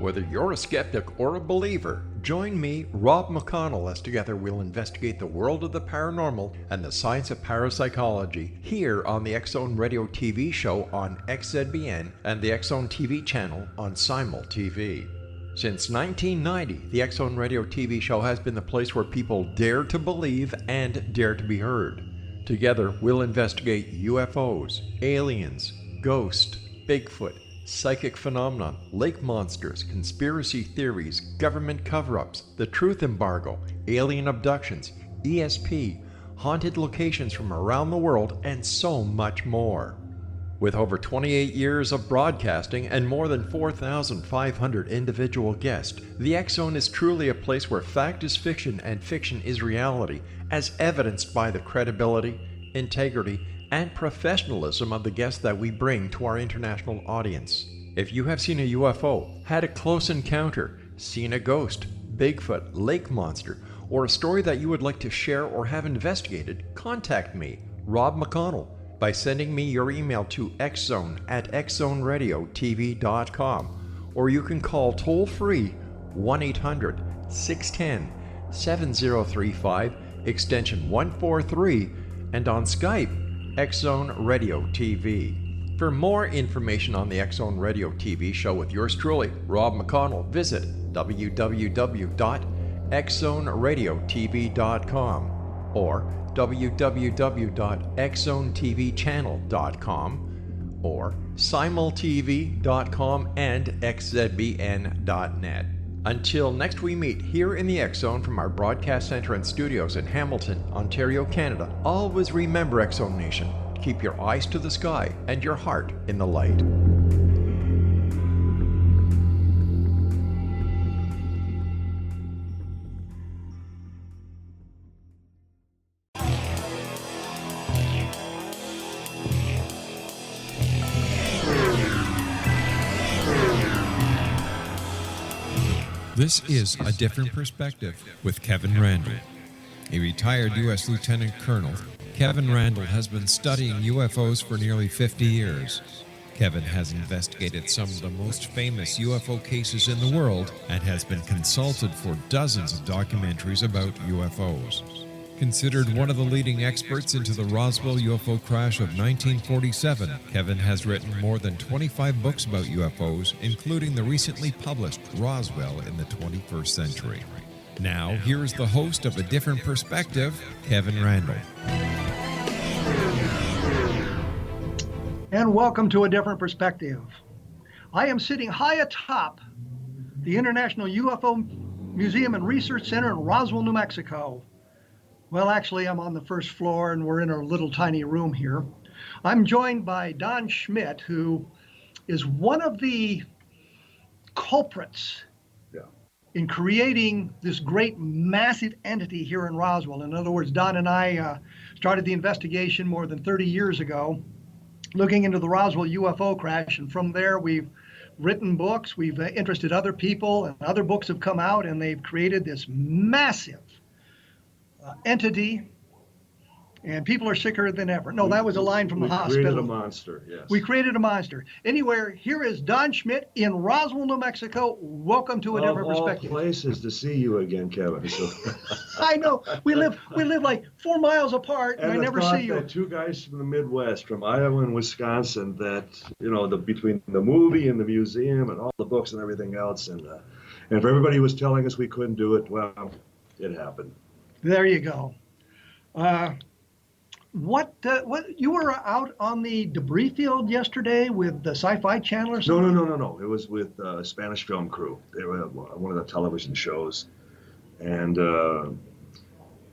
Whether you're a skeptic or a believer, join me, Rob McConnell, as together we'll investigate the world of the paranormal and the science of parapsychology here on the X-Zone Radio TV show on XZBN and the X-Zone TV channel on Simul TV. Since 1990, the X-Zone Radio TV show has been the place where people dare to believe and dare to be heard. Together, we'll investigate UFOs, aliens, ghosts, Bigfoot, psychic phenomena, lake monsters, conspiracy theories, government cover-ups, the truth embargo, alien abductions, ESP, haunted locations from around the world, and so much more. With over 28 years of broadcasting and more than 4,500 individual guests, the X-Zone is truly a place where fact is fiction and fiction is reality, as evidenced by the credibility, integrity, and professionalism of the guests that we bring to our international audience. If you have seen a UFO, had a close encounter, seen a ghost, Bigfoot, lake monster, or a story that you would like to share or have investigated, contact me, Rob McConnell, by sending me your email to xzone@xzoneradiotv.com, or you can call toll-free 1-800-610-7035, extension 143, and on Skype, X-Zone Radio TV. For more information on the X-Zone Radio TV show with yours truly, Rob McConnell, visit www.xzoneradiotv.com or www.xzonetvchannel.com or simultv.com and xzbn.net. Until next we meet here in the X-Zone from our broadcast center and studios in Hamilton, Ontario, Canada, always remember, X-Zone Nation, keep your eyes to the sky and your heart in the light. This is A Different Perspective with Kevin Randle. A retired U.S. Lieutenant Colonel, Kevin Randle has been studying UFOs for nearly 50 years. Kevin has investigated some of the most famous UFO cases in the world and has been consulted for dozens of documentaries about UFOs. Considered one of the leading experts into the Roswell UFO crash of 1947, Kevin has written more than 25 books about UFOs, including the recently published Roswell in the 21st Century. Now, here is the host of A Different Perspective, Kevin Randle. And welcome to A Different Perspective. I am sitting high atop the International UFO Museum and Research Center in Roswell, New Mexico. Well, actually, I'm on the first floor, and we're in a little tiny room here. I'm joined by Don Schmitt, who is one of the culprits in creating this great, massive entity here in Roswell. In other words, Don and I started the investigation more than 30 years ago, looking into the Roswell UFO crash, and from there we've written books, we've interested other people, and other books have come out, and they've created this massive entity, and people are sicker than ever. No, that was a line from the hospital. We created a monster, yes. We created a monster. Anyway, here is Don Schmitt in Roswell, New Mexico. Welcome to A Different Perspective. Of all places to see you again, Kevin. So. I know. We live like 4 miles apart, and I never see you. That two guys from the Midwest, from Iowa and Wisconsin, that, between the movie and the museum and all the books and everything else, and if everybody was telling us we couldn't do it, well, it happened. There you go. What you were out on the debris field yesterday with the Sci-Fi Channel or something? No. It was with a Spanish film crew. They were one of the television shows, and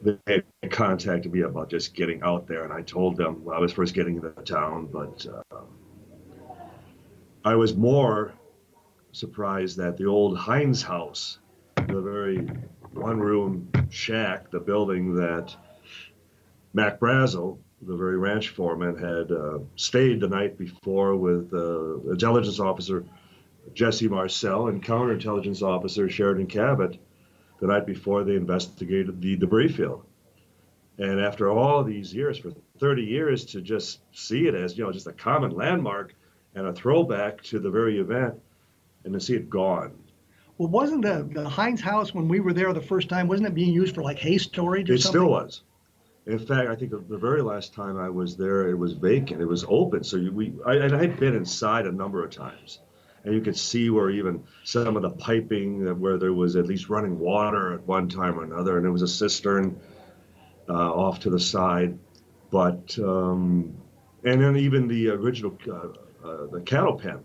they contacted me about just getting out there, and I told them when I was first getting into town, but I was more surprised that the old Heinz house, the very one-room shack, the building that Mac Brazel, the very ranch foreman, had stayed the night before with intelligence officer Jesse Marcel and counterintelligence officer Sheridan Cabot the night before they investigated the debris field. And after all these years, for 30 years, to just see it as, just a common landmark and a throwback to the very event, and to see it gone. Well, wasn't the Heinz house when we were there the first time, wasn't it being used for like hay storage or It something? still was. In fact, I think the very last time I was there, it was vacant. It was open. So I'd been inside a number of times. And you could see where even some of the piping, where there was at least running water at one time or another. And there was a cistern off to the side. But, and then even the original, the cattle pen,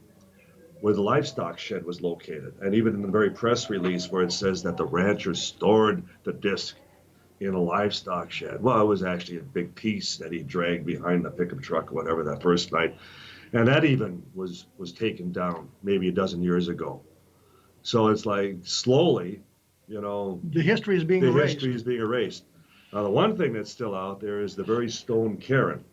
where the livestock shed was located. And even in the very press release where it says that the rancher stored the disc in a livestock shed. Well, it was actually a big piece that he dragged behind the pickup truck or whatever that first night. And that even was taken down maybe a dozen years ago. So it's like slowly, The history is being erased. history is being erased. Now, the one thing that's still out there is the very stone cairn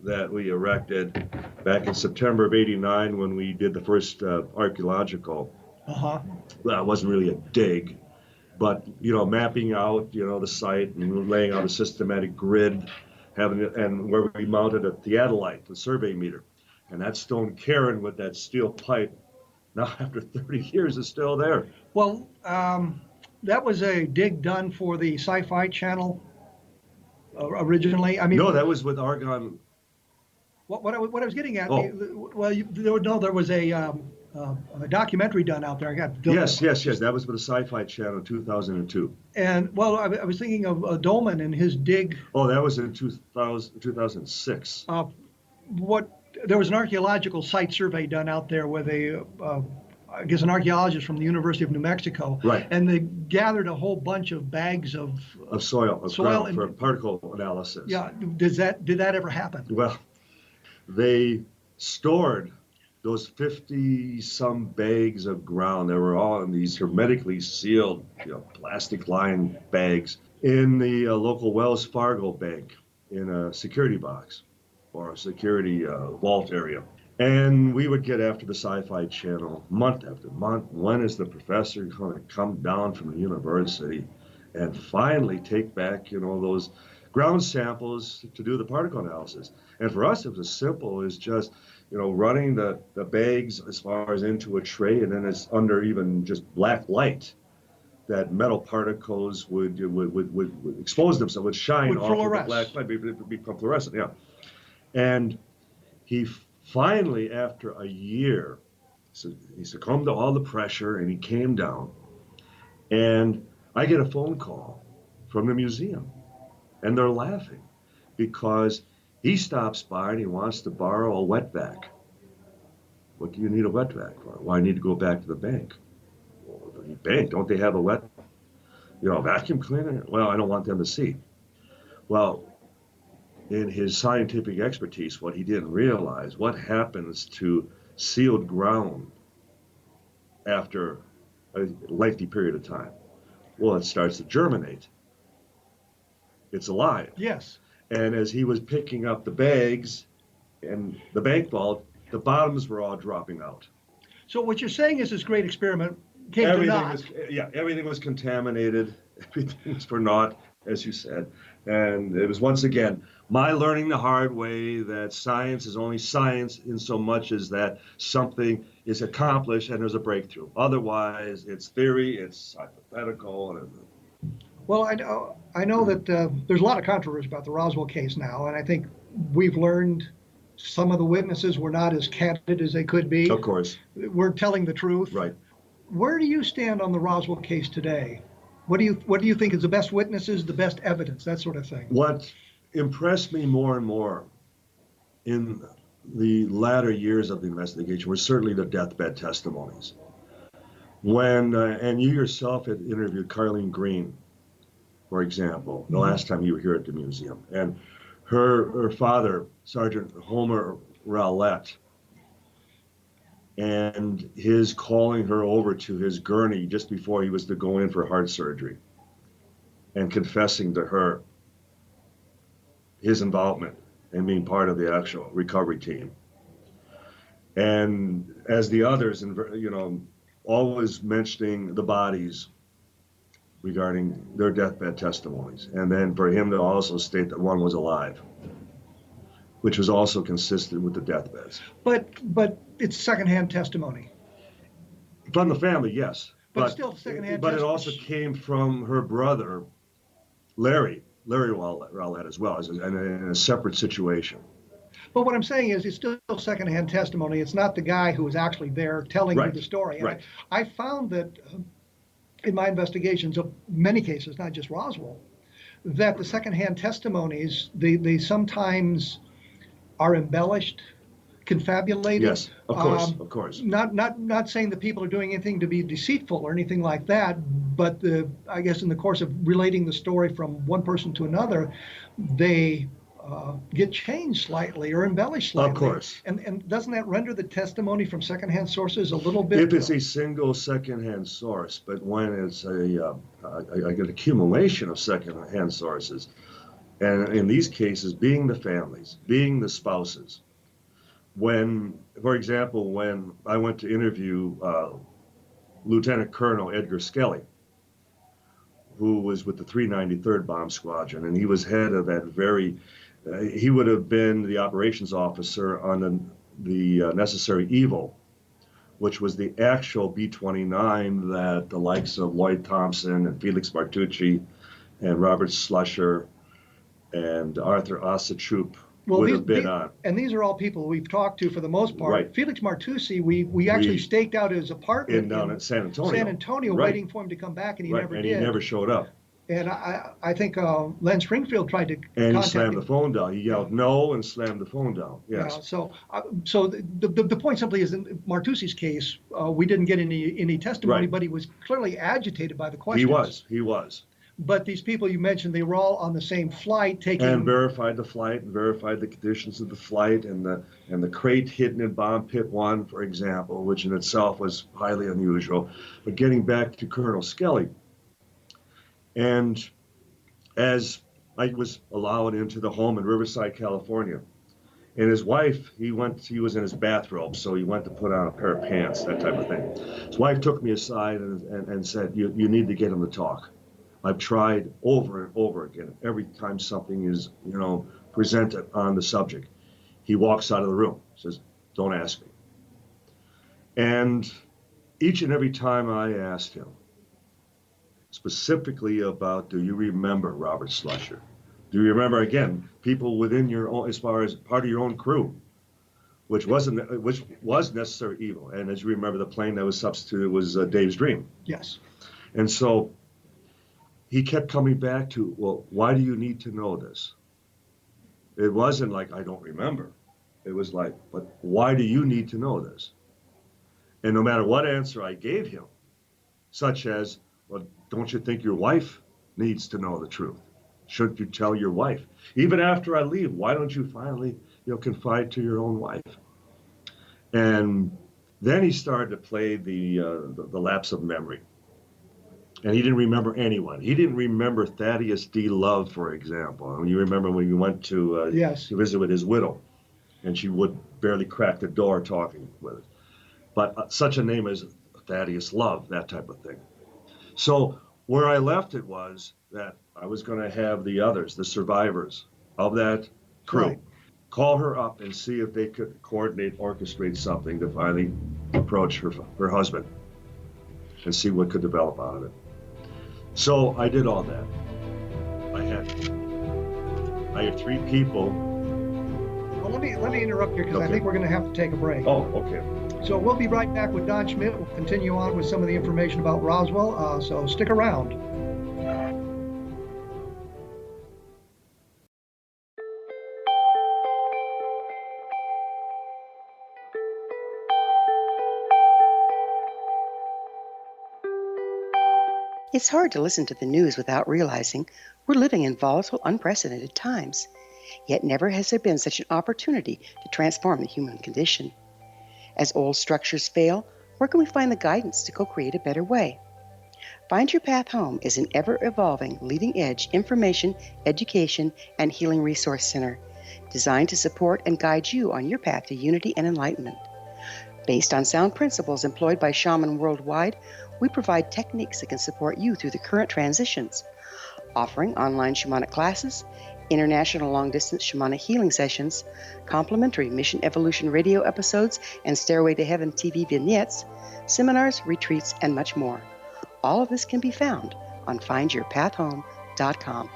that we erected back in September of '89 when we did the first archaeological. Uh-huh. Well, it wasn't really a dig, but mapping out the site and laying out a systematic grid, and where we mounted a theodolite, the survey meter, and that stone cairn with that steel pipe, now after 30 years is still there. Well, that was a dig done for the Sci-Fi Channel originally. I mean, No, that was with Argonne. what I was getting at. Oh. There was a documentary done out there. I got Yes, that was with the Sci-Fi Channel in 2002. And well, I was thinking of Dolman and his dig. Oh, that was in 2006. There was an archaeological site survey done out there with I guess an archaeologist from the University of New Mexico. Right. And they gathered a whole bunch of bags of soil, ground and, for particle analysis. Yeah. Did that ever happen? Well, they stored those 50-some bags of ground. They were all in these hermetically sealed, plastic-lined bags in the local Wells Fargo bank in a security box or a security vault area. And we would get after the Sci-Fi Channel month after month. When is the professor going to come down from the university and finally take back, those ground samples to do the particle analysis? And for us, it was as simple as just, running the bags as far as into a tray, and then it's under even just black light that metal particles would expose themselves, would shine Would off of the fluoresce. black light, become fluorescent, yeah. And he finally, after a year, he succumbed to all the pressure and he came down. And I get a phone call from the museum, and they're laughing because he stops by and he wants to borrow a wetback. What do you need a wetback for? Well, I need to go back to the bank. Well, the bank, don't they have a vacuum cleaner? Well, I don't want them to see. Well, in his scientific expertise, what he didn't realize, what happens to sealed ground after a lengthy period of time? Well, it starts to germinate. It's alive. Yes. And as he was picking up the bags and the bank vault, the bottoms were all dropping out. So what you're saying is this great experiment came to naught. Everything was contaminated. Everything was for naught, as you said. And it was once again my learning the hard way that science is only science in so much as that something is accomplished and there's a breakthrough. Otherwise, it's theory, it's hypothetical. Well, I know that there's a lot of controversy about the Roswell case now, and I think we've learned some of the witnesses were not as candid as they could be. Of course. We're telling the truth. Right. Where do you stand on the Roswell case today? What do you think is the best witnesses, the best evidence, that sort of thing? What impressed me more and more in the latter years of the investigation were certainly the deathbed testimonies. When, and you yourself had interviewed Carleen Green, for example, the last time you were here at the museum, and her father, Sergeant Homer Rowlett, and his calling her over to his gurney just before he was to go in for heart surgery and confessing to her his involvement and being part of the actual recovery team. And as the others, always mentioning the bodies regarding their deathbed testimonies. And then for him to also state that one was alive, which was also consistent with the deathbeds. But it's secondhand testimony. From the family, yes. But still secondhand But it testimony. also came from her brother, Larry Rowlett as well, in a separate situation. But what I'm saying is it's still secondhand testimony. It's not the guy who was actually there telling you Right, the story. And right. I found that in my investigations of many cases, not just Roswell, that the secondhand testimonies, they sometimes are embellished, confabulated. Yes, of course. Not saying that people are doing anything to be deceitful or anything like that, but I guess in the course of relating the story from one person to another, they get changed slightly or embellished slightly. Of course. And doesn't that render the testimony from secondhand sources a little bit? If it's a single secondhand source, but when it's an accumulation of secondhand sources, and in these cases, being the families, being the spouses, when, for example, when I went to interview Lieutenant Colonel Edgar Skelly, who was with the 393rd Bomb Squadron, and he was head of that he would have been the operations officer on the Necessary Evil, which was the actual B-29 that the likes of Lloyd Thompson and Felix Martucci and Robert Slusher and Arthur Ossachuk would have been on. And these are all people we've talked to for the most part. Right. Felix Martucci, we actually staked out his apartment down in San Antonio. Right. Waiting for him to come back, and he never did. And he never showed up. And I think Len Springfield tried to And contact he slammed him. the phone down. He yelled no and slammed the phone down. Yes. So the point simply is, in Martucci's case, we didn't get any testimony, Right. but he was clearly agitated by the questions. He was. But these people you mentioned, they were all on the same flight, taking And verified the flight and verified the conditions of the flight and the crate hidden in Bomb Pit 1, for example, which in itself was highly unusual. But getting back to Colonel Skelly, and as I was allowed into the home in Riverside, California, and his wife, he was in his bathrobe, so he went to put on a pair of pants, that type of thing. His wife took me aside and said, you need to get him to talk. I've tried over and over again. Every time something is, presented on the subject, he walks out of the room, says, don't ask me. And each and every time I asked him, specifically about, do you remember Robert Slusher? Do you remember, again, people within your own, as far as part of your own crew, which was Necessary Evil. And as you remember, the plane that was substituted was Dave's Dream. Yes. And so he kept coming back to, well, why do you need to know this? It wasn't like, I don't remember. It was like, but why do you need to know this? And no matter what answer I gave him, such as, well, don't you think your wife needs to know the truth? Shouldn't you tell your wife? Even after I leave, why don't you finally, confide to your own wife? And then he started to play the lapse of memory. And he didn't remember anyone. He didn't remember Thaddeus D. Love, for example. And you remember when you went to visit with his widow, and she would barely crack the door talking with it. But such a name as Thaddeus Love, that type of thing. So where I left it was that I was going to have the others, the survivors of that crew, Right. call her up and see if they could orchestrate something to finally approach her husband and see what could develop out of it. So I did all that. I had 3 people. Well, let me interrupt here because I Okay. think we're going to have to take a break. Oh, okay. So we'll be right back with Don Schmitt. We'll continue on with some of the information about Roswell. So stick around. It's hard to listen to the news without realizing we're living in volatile, unprecedented times. Yet never has there been such an opportunity to transform the human condition. As old structures fail, where can we find the guidance to co-create a better way? Find Your Path Home is an ever-evolving, leading-edge information, education, and healing resource center designed to support and guide you on your path to unity and enlightenment. Based on sound principles employed by shaman worldwide, we provide techniques that can support you through the current transitions, offering online shamanic classes, international long-distance shamanic healing sessions, complimentary Mission Evolution radio episodes and Stairway to Heaven TV vignettes, seminars, retreats, and much more. All of this can be found on findyourpathhome.com.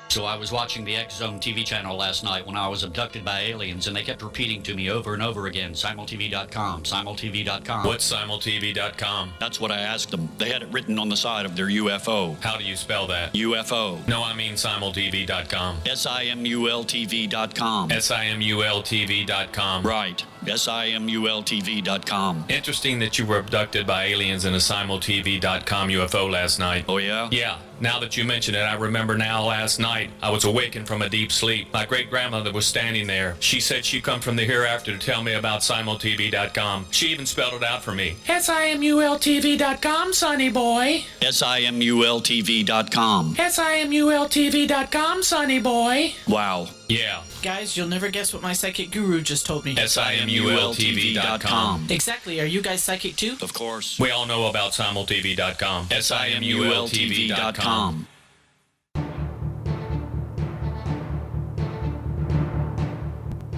So I was watching the X Zone TV channel last night when I was abducted by aliens, and they kept repeating to me over and over again, simultv.com, simultv.com. What's simultv.com? That's what I asked them. They had it written on the side of their UFO. How do you spell that? UFO. No, I mean simultv.com. simultv.com. simultv.com. Right. simultv.com. Interesting that you were abducted by aliens in a simultv.com UFO last night. Oh, yeah? Yeah. Now that you mention it, I remember now last night I was awakened from a deep sleep. My great-grandmother was standing there. She said she'd come from the hereafter to tell me about simultv.com. She even spelled it out for me. simultv.com, sonny boy. simultv.com. simultv.com, sonny boy. Wow. Yeah. Guys, you'll never guess what my psychic guru just told me. simultv.com. Exactly. Are you guys psychic too? Of course. We all know about simultv.com. simultv.com.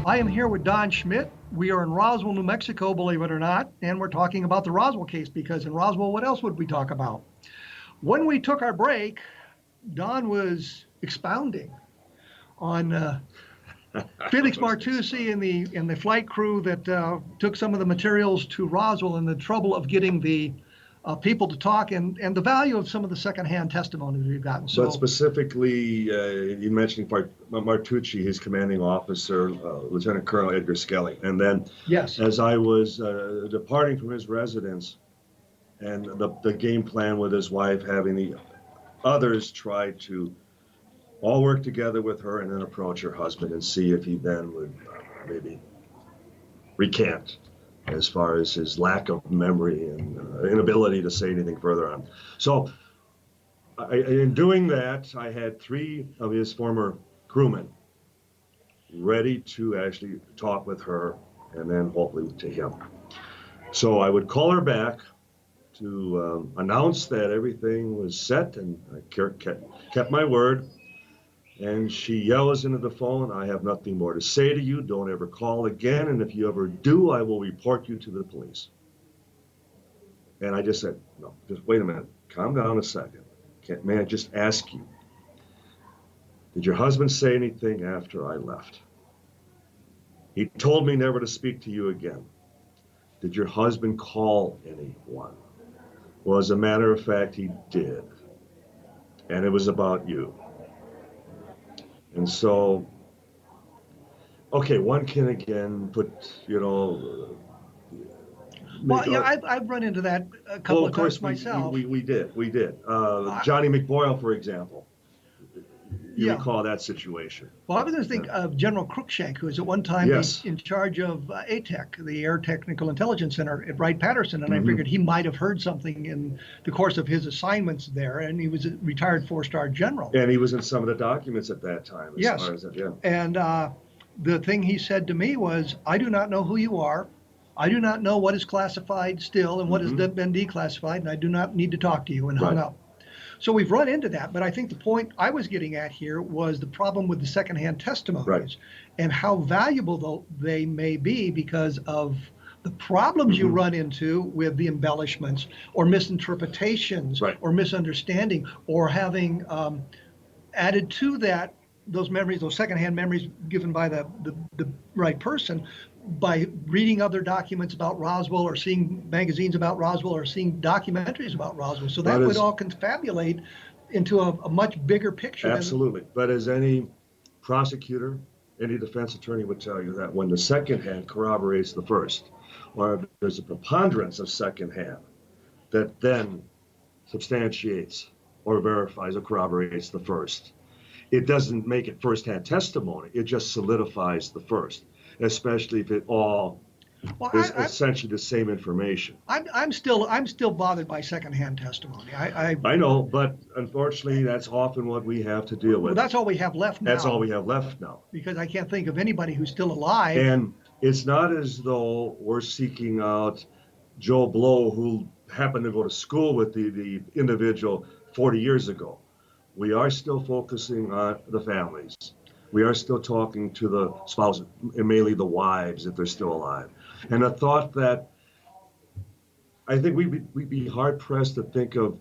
I am here with Don Schmitt. We are in Roswell, New Mexico, believe it or not, and we're talking about the Roswell case, because in Roswell, what else would we talk about? When we took our break, Don was expounding on Felix Martucci and the flight crew that took some of the materials to Roswell, and the trouble of getting the people to talk, and the value of some of the secondhand testimonies we've gotten. So, but specifically, you mentioned Martucci, his commanding officer, Lieutenant Colonel Edgar Skelly. And then, yes, as I was departing from his residence, and the game plan with his wife, having the others try to all work together with her and then approach her husband and see if he then would maybe recant as far as his lack of memory and inability to say anything further on. So in doing that, I had 3 of his former crewmen ready to actually talk with her and then hopefully to him. So I would call her back to announce that everything was set, and I kept my word. And she yells into the phone, "I have nothing more to say to you. Don't ever call again. And if you ever do, I will report you to the police." And I just said, "No, just wait a minute. Calm down a second. May I just ask you, did your husband say anything after I left? He told me never to speak to you again. Did your husband call anyone?" Well, as a matter of fact, he did. And it was about you. And so, okay, one can again put, well, yeah, I've run into that a couple of times myself. We did. Johnny McBoyle, for example. You recall that situation. Well, I was going to think of General Cruikshank, who was at one time in charge of ATEC, the Air Technical Intelligence Center at Wright-Patterson, and I figured he might have heard something in the course of his assignments there, and he was a retired 4-star general. And he was in some of the documents at that time. Yes. And the thing he said to me was, "I do not know who you are. I do not know what is classified still and what has been declassified, and I do not need to talk to you," and hung up. So we've run into that, but I think the point I was getting at here was the problem with the secondhand testimonies and how valuable they may be because of the problems you run into with the embellishments or misinterpretations or misunderstanding, or having added to that those memories, those secondhand memories given by the right person, by reading other documents about Roswell or seeing magazines about Roswell or seeing documentaries about Roswell. So that would all confabulate into a much bigger picture. Absolutely. But as any prosecutor, any defense attorney would tell you, that when the second hand corroborates the first, or if there's a preponderance of second hand that then substantiates or verifies or corroborates the first, it doesn't make it first-hand testimony. It just solidifies the first, especially if it all is essentially the same information. I'm still bothered by secondhand testimony. I know, but unfortunately, that's often what we have to deal with. Well, that's all we have left now. That's all we have left now. Because I can't think of anybody who's still alive. And it's not as though we're seeking out Joe Blow, who happened to go to school with the individual 40 years ago. we are still focusing on the families. We are still talking to the spouses, and mainly the wives, if they're still alive. And the thought that I think we'd be hard pressed to think of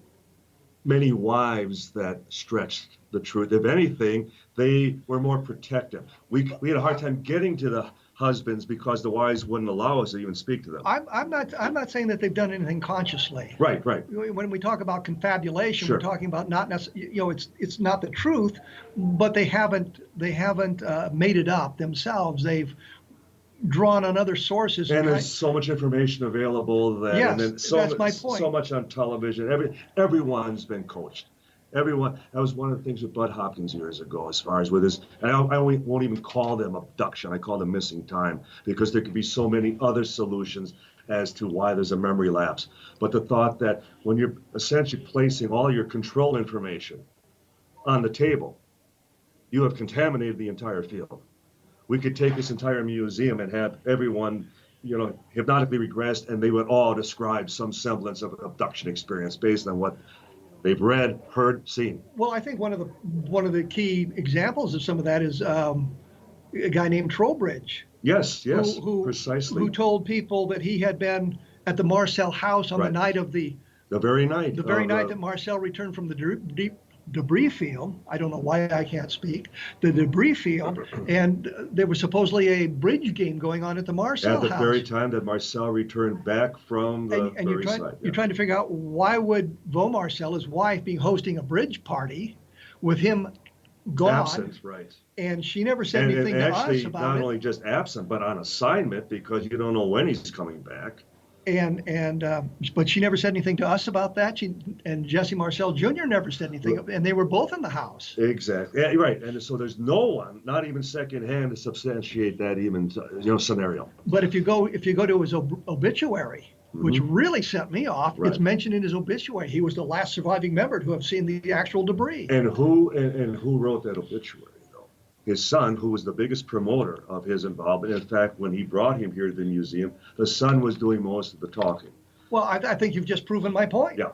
many wives that stretched the truth. If anything, they were more protective. We had a hard time getting to the husbands because the wives wouldn't allow us to even speak to them. I'm not saying that they've done anything consciously. Right. When we talk about confabulation, Sure. we're talking about not necessarily, it's not the truth, but they haven't made it up themselves. They've drawn on other sources. And there's so much information available that, yes, and then that's my point. So much on television. Everyone's been coached. Everyone. That was one of the things with Bud Hopkins years ago, as far as with his. And I won't even call them abduction. I call them missing time, because there could be so many other solutions as to why there's a memory lapse. But the thought that when you're essentially placing all your control information on the table, you have contaminated the entire field. We could take this entire museum and have everyone, hypnotically regressed, and they would all describe some semblance of an abduction experience based on what they've read, heard, seen. Well, I think one of the key examples of some of that is a guy named Trowbridge. Yes, who precisely. Who told people that he had been at the Marcel house on the night of the very night. The very night that Marcel returned from the debris field. I don't know why I can't speak. The debris field, and there was supposedly a bridge game going on at the Marcel house. At the very time that Marcel returned back from the and you're trying to figure out, why would Vaux Marcel, his wife, be hosting a bridge party with him gone? Absent, right. And she never said anything to us about it. Not only just absent, but on assignment, because you don't know when he's coming back. But she never said anything to us about that. And Jesse Marcel Jr. never said anything, and they were both in the house. Exactly. Yeah, right. And so there's no one, not even secondhand, to substantiate that even scenario. But if you go to his obituary, which really set me off, it's mentioned in his obituary. He was the last surviving member to have seen the actual debris. And who wrote that obituary? His son, who was the biggest promoter of his involvement. In fact, when he brought him here to the museum, the son was doing most of the talking. Well, I think you've just proven my point. Yeah.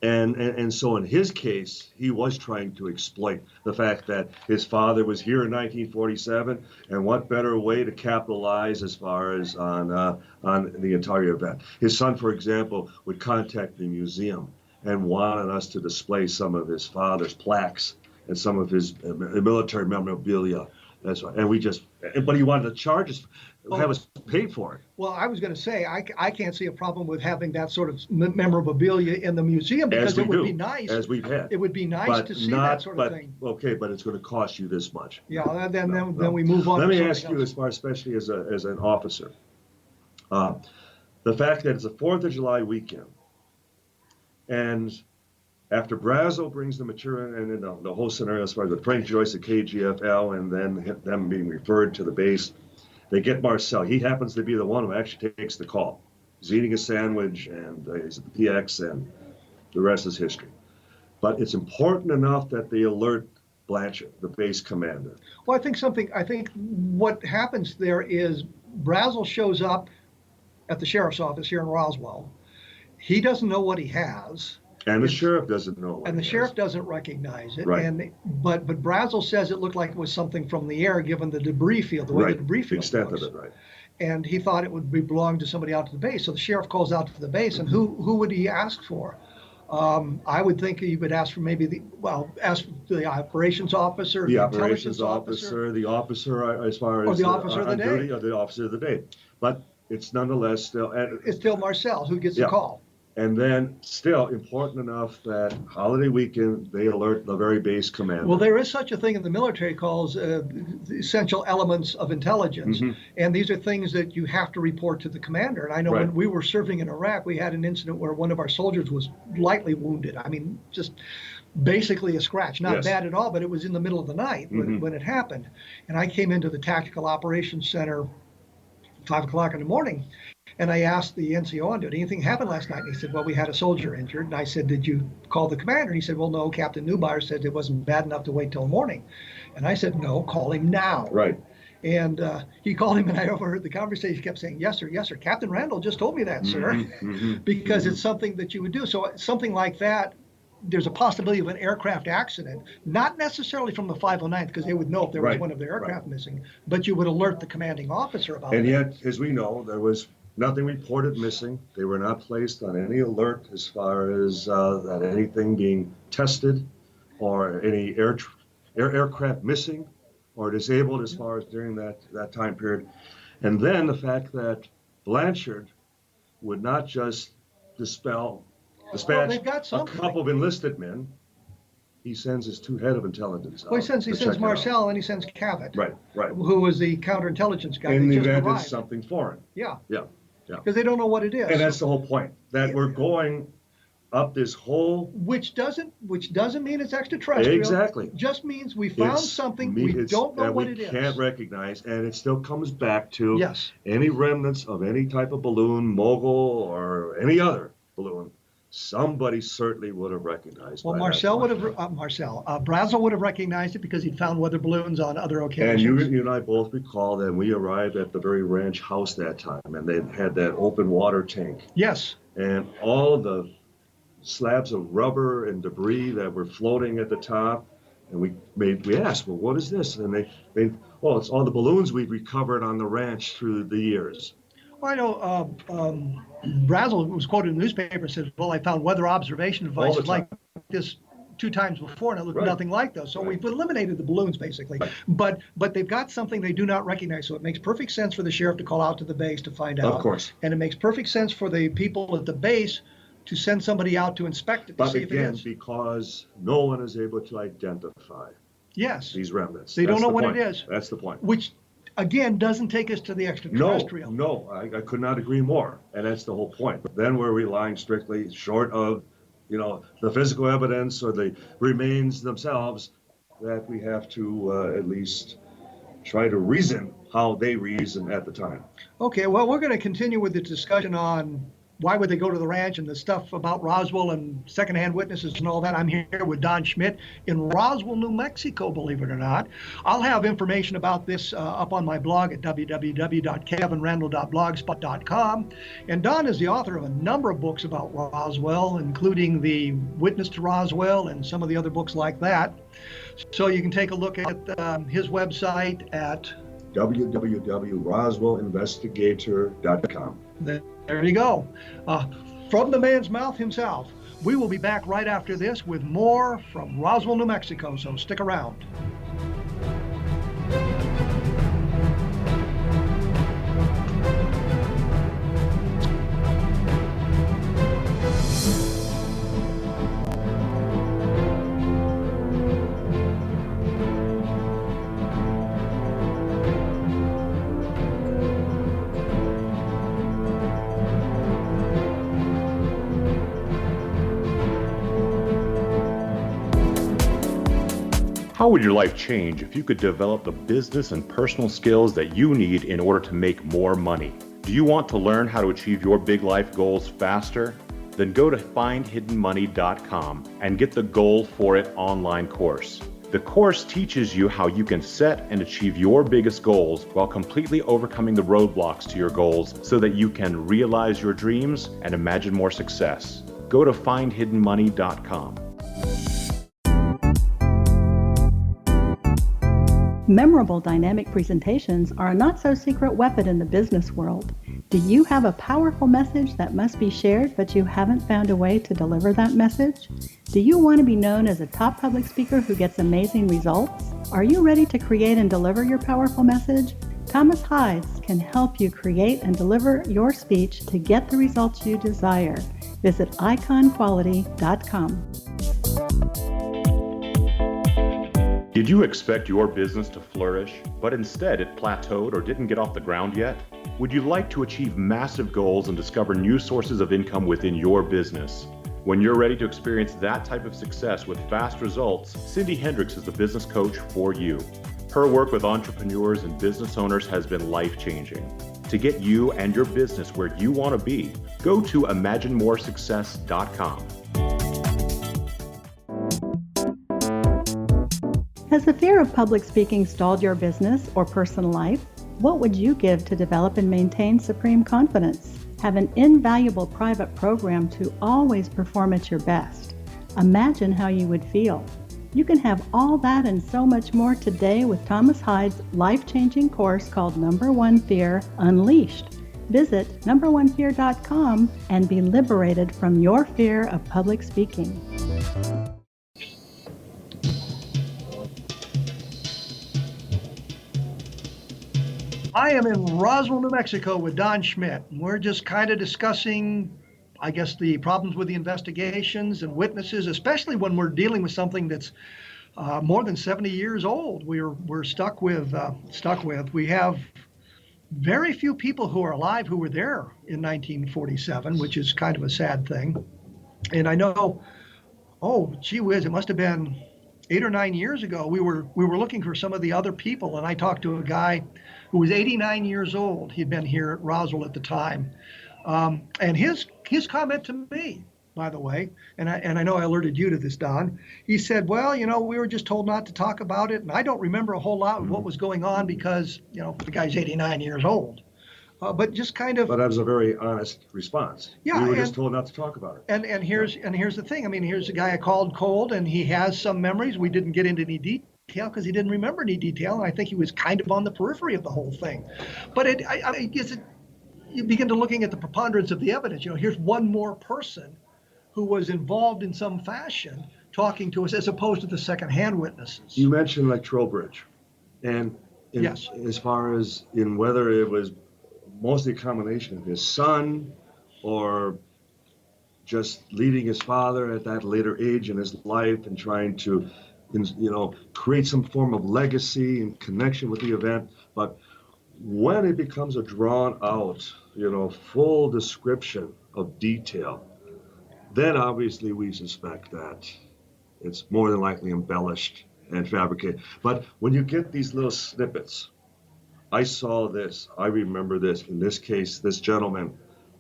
And so in his case, he was trying to exploit the fact that his father was here in 1947, and what better way to capitalize as far as on the entire event. His son, for example, would contact the museum and wanted us to display some of his father's plaques and some of his military memorabilia. That's right. And but he wanted to charge us, have us pay for it. Well, I was going to say, I can't see a problem with having that sort of memorabilia in the museum, because it would be nice. As we've had. It would be nice to see that sort of thing. Okay, but it's going to cost you this much. Yeah, then we move on. Let me ask you, as far, especially as an officer, the fact that it's a 4th of July weekend, and after Brazel brings the material and the whole scenario as far as the Frank Joyce at KGFL and then them being referred to the base, they get Marcel. He happens to be the one who actually takes the call. He's eating a sandwich and he's at the PX, and the rest is history. But it's important enough that they alert Blanchard, the base commander. Well, I think what happens there is Brazel shows up at the sheriff's office here in Roswell. He doesn't know what he has. And the sheriff doesn't know. And the sheriff doesn't recognize it. Right. But Brazel says it looked like it was something from the air, given the debris field, the way the debris field extent looks. of it, right. And he thought it would belong to somebody out to the base. So the sheriff calls out to the base, and who would he ask for? I would think he would ask for ask the operations officer, the operations officer, the officer as far as the officer of the day, duty, or the officer of the day. But it's nonetheless still. It's still Marcel who gets the call. And then still important enough that holiday weekend, they alert the very base commander. Well, there is such a thing in the military calls the essential elements of intelligence. And these are things that you have to report to the commander. And I know when we were serving in Iraq, we had an incident where one of our soldiers was lightly wounded. I mean, just basically a scratch, not bad at all, but it was in the middle of the night when it happened. And I came into the Tactical Operations Center 5 o'clock in the morning. And I asked the NCO, did anything happen last night? And he said, well, we had a soldier injured. And I said, did you call the commander? And he said, well, no, Captain Neubauer said it wasn't bad enough to wait till morning. And I said, no, call him now. Right. And he called him, and I overheard the conversation. He kept saying, yes, sir, yes, sir. Captain Randle just told me that, sir, because it's something that you would do. So something like that there's a possibility of an aircraft accident, not necessarily from the 509th, because they would know if there was Right, one of their aircraft right. missing, but you would alert the commanding officer about And it. yet, as we know, there was nothing reported missing. They were not placed on any alert as far as that anything being tested or any aircraft missing or disabled as far as during that time period. And then the fact that Blanchard would not just dispatch they've got a something. couple of enlisted men. He sends his two head of intelligence out. Well, he to sends check it out. Marcel and he sends Cavett, Right. who was the counterintelligence guy In that the just event arrived. it's something foreign. Yeah, Yeah. because they don't know what it is. And that's the whole point, that we're going up this whole. Which doesn't mean it's extraterrestrial. Exactly. Just means we found something we don't know what it is. We can't recognize, and it still comes back to Yes. any remnants of any type of balloon, mogul, or any other balloon. Somebody certainly would have recognized. Well, by Brazel that would have recognized it because he'd found weather balloons on other point. occasions. And you and I both recall that we arrived at the very ranch house that time, and they had that open water tank, Yes. and all the slabs of rubber and debris that were floating at the top. And we asked, well, what is this? And it's all the balloons we've recovered on the ranch through the years. Well, I know Brazel was quoted in the newspaper and said, well, I found weather observation All the devices time. like this 2 times before, and it looked Right. nothing like those. So Right. we've eliminated the balloons, basically. Right. But they've got something they do not recognize. So it makes perfect sense for the sheriff to call out to the base to find out. Of course. And it makes perfect sense for the people at the base to send somebody out to inspect it to But see if it again, is. because no one is able to identify Yes. these remnants. They don't That's know the what point. it is. That's the point. Which, again, doesn't take us to the extraterrestrial. No, I could not agree more. And that's the whole point. But then we're relying strictly short of, the physical evidence or the remains themselves, that we have to at least try to reason how they reason at the time. Okay, well, we're going to continue with the discussion on why would they go to the ranch and the stuff about Roswell and secondhand witnesses and all that. I'm here with Don Schmitt in Roswell, New Mexico, believe it or not. I'll have information about this up on my blog at www.kevinrandle.blogspot.com. And Don is the author of a number of books about Roswell, including The Witness to Roswell and some of the other books like that. So you can take a look at his website at www.roswellinvestigator.com. There you go. From the man's mouth himself. We will be back right after this with more from Roswell, New Mexico, so stick around. How would your life change if you could develop the business and personal skills that you need in order to make more money? Do you want to learn how to achieve your big life goals faster? Then go to findhiddenmoney.com and get the Goal for It online course. The course teaches you how you can set and achieve your biggest goals while completely overcoming the roadblocks to your goals so that you can realize your dreams and imagine more success. Go to findhiddenmoney.com. Memorable dynamic presentations are a not-so-secret weapon in the business world. Do you have a powerful message that must be shared, but you haven't found a way to deliver that message? Do you want to be known as a top public speaker who gets amazing results? Are you ready to create and deliver your powerful message? Thomas Hides can help you create and deliver your speech to get the results you desire. Visit iconquality.com. Did you expect your business to flourish, but instead it plateaued or didn't get off the ground yet? Would you like to achieve massive goals and discover new sources of income within your business? When you're ready to experience that type of success with fast results, Cindy Hendricks is the business coach for you. Her work with entrepreneurs and business owners has been life-changing. To get you and your business where you want to be, go to imaginemoresuccess.com. Has the fear of public speaking stalled your business or personal life? What would you give to develop and maintain supreme confidence? Have an invaluable private program to always perform at your best. Imagine how you would feel. You can have all that and so much more today with Thomas Hyde's life-changing course called Number One Fear Unleashed. Visit numberonefear.com and be liberated from your fear of public speaking. I am in Roswell, New Mexico with Don Schmitt. We're just kind of discussing, I guess, the problems with the investigations and witnesses, especially when we're dealing with something that's more than 70 years old. We're stuck with. We have very few people who are alive who were there in 1947, which is kind of a sad thing. And I know, oh, gee whiz, it must have been 8 or 9 years ago. We were looking for some of the other people, and I talked to a guy who was 89 years old. He'd been here at Roswell at the time. And his comment to me, by the way, and I know I alerted you to this, Don. He said, well, we were just told not to talk about it, and I don't remember a whole lot of what was going on because, the guy's 89 years old. But just kind of. But that was a very honest response. Yeah, we were just told not to talk about it. And here's the thing. I mean, here's a guy I called cold, and he has some memories. We didn't get into any detail because he didn't remember any detail, and I think he was kind of on the periphery of the whole thing. But I guess you begin to looking at the preponderance of the evidence. Here's one more person who was involved in some fashion talking to us, as opposed to the secondhand witnesses. You mentioned like Trowbridge, and yes, as far as in whether it was mostly a combination of his son or just leading his father at that later age in his life and trying to, create some form of legacy and connection with the event. But when it becomes a drawn out, full description of detail, then obviously we suspect that it's more than likely embellished and fabricated. But when you get these little snippets, I saw this, I remember this, in this case, this gentleman,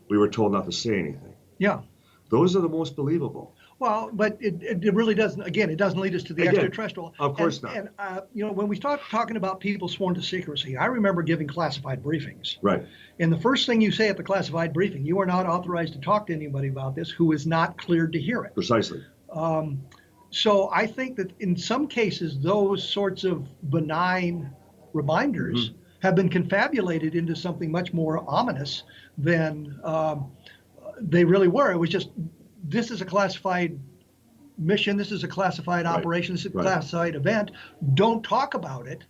we were told not to say anything. Yeah. Those are the most believable. Well, but it really doesn't, again, it doesn't lead us to the extraterrestrial. Of course not. And, when we start talking about people sworn to secrecy, I remember giving classified briefings. Right. And the first thing you say at the classified briefing, you are not authorized to talk to anybody about this who is not cleared to hear it. Precisely. So I think that in some cases, those sorts of benign reminders have been confabulated into something much more ominous than they really were. It was just, this is a classified mission, this is a classified operation, this is a classified event. Don't talk about it.